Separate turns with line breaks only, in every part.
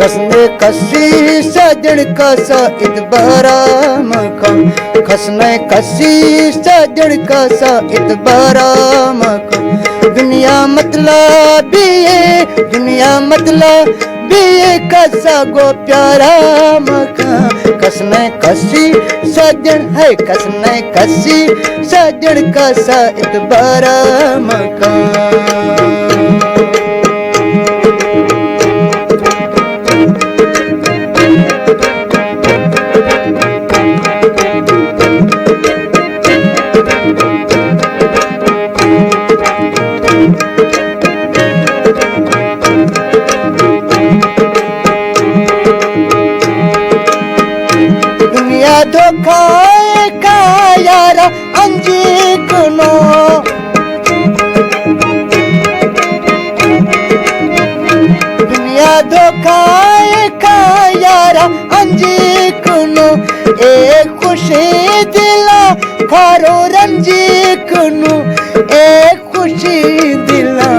कसने कसी सजन कसा इतबारा मखा, कसने कसी सजन कसा इतबारा मखा। दुनिया मतलब ये, दुनिया मतलब ये कसा गो प्यारा मखा। कसने कसी सजन है, कसने कसी सजन कसा इतबारा मखा। धोखा का यारा अंजी कुनो, दुनिया धोखा का यारा अंजी कुनो। ए खुशी दिला खारो रंजी कुनो, ए खुशी दिला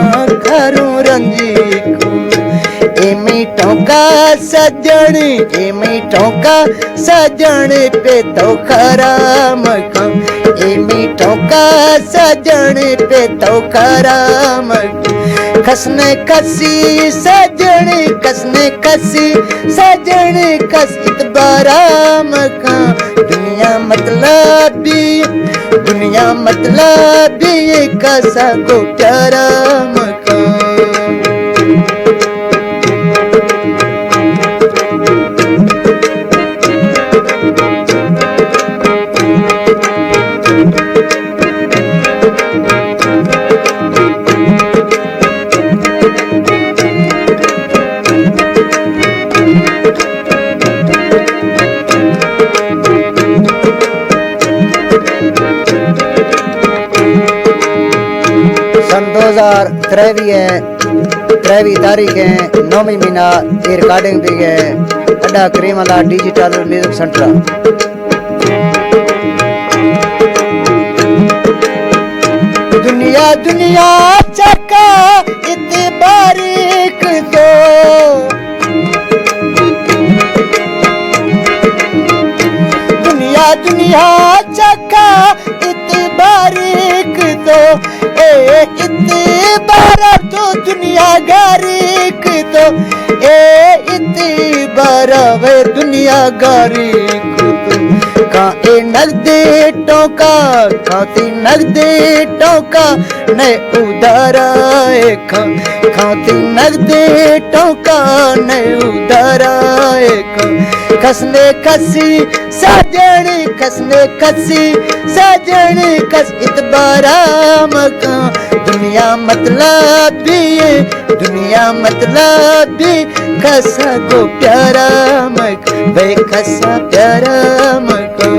खारो रंजी कुनो। ए मीठों का सजन, ए मीठों का सजन पे तो खरा मखा। ए मीठों का सजन पे तो खरा मखा। कसने कसी सजन, कसने कसी सजन कस इतबारा मखा। दुनिया मतलब दुनिया मतलब ये कसा को प्यारा मखा। सन 2023 तारीख है 9वीं महीना ये रिकॉर्डिंग भी है अड्डा करीमला डिजिटल म्यूजिक सेंटर। दुनिया दुनिया चका इतनी बारीक तो, दुनिया दुनिया चका इतनी बारीक तो। ए इतनी बारा तो दुनिया गारीक तो, ए इतनी बारा वे दुनिया गारीक तो। का ए नगदे टोका खाती नगदे टोका न उधारा खाती नगदे टोका न उधारा। कसने कसी सजन, कसने कसी सजन कस इतबारा मखा। दुनिया मतलब ये, दुनिया मतलब कसा को प्यारा मखा। वे कसा प्यारा मखा।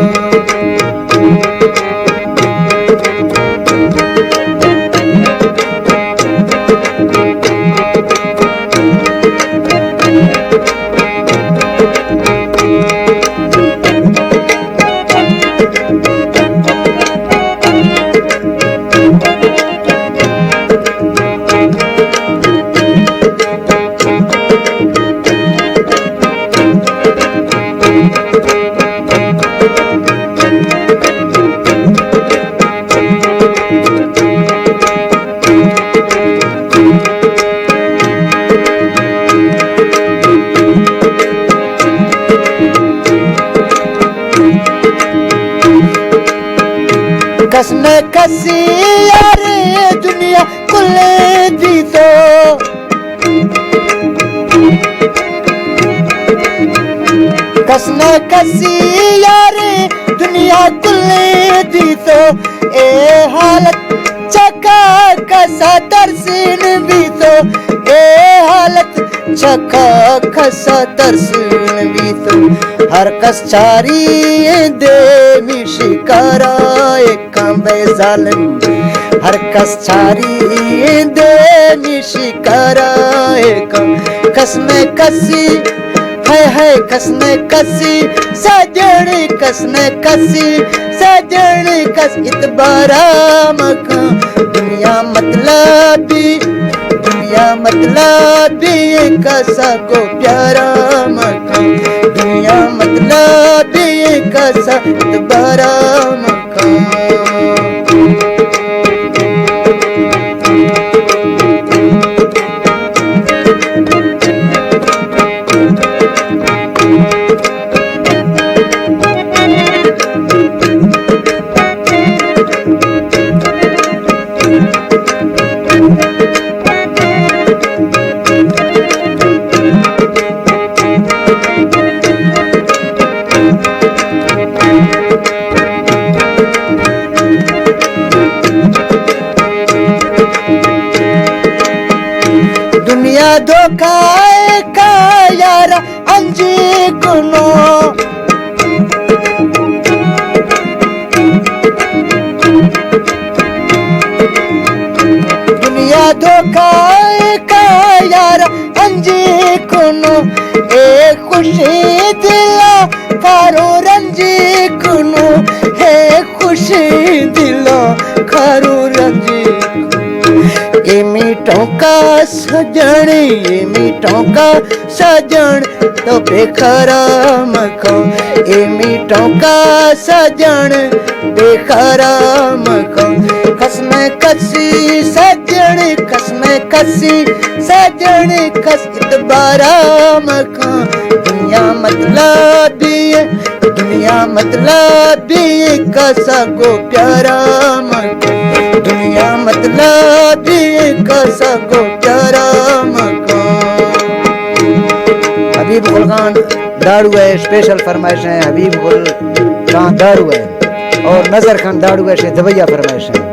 कसने कसी यारे दुनिया कुले दी तो, कसने कसी यारे दुनिया कुले दी तो। ए हालत चका कसा तरसीन भी तो, ए हालत चका कसा तरसीन भी तो। हर कस चारी दे मी शिकारा एक जालिम, हर कस चारी दे मी शिकारा एक। कसने कसी है कसने कसी सजन, कसने कसी सजन कस इतबारा मखा। दुनिया मतलबी दुनिया मतलबी कैसा को प्यारा मकान दुनिया मतलबी कैसा दोबारा मकान दुनिया धोखा का यारा अंजी कुनो दुनिया धोखा का यारा अंजी कुनो ए खुशी दिला थारो रंजी कुनो है खुशी दिला खारो रंजी ये मीठों का सजन ये मीठों का सजन तो बेखराम को ये मीठों का सजन बेखराम को कसमें कसी सजन कसमें कसी सजन कस इतबारा मखा दुनिया मतलबी दुनिया मतलबी कसा को प्यारा मखा दुनिया मतलबी कैसा को प्यारा मकान हबीब गुल खान दाड़ू है स्पेशल फरमाइश है हबीब गुल खान दाड़ू है और नजर खान दाड़ू है दवैया फरमाइश है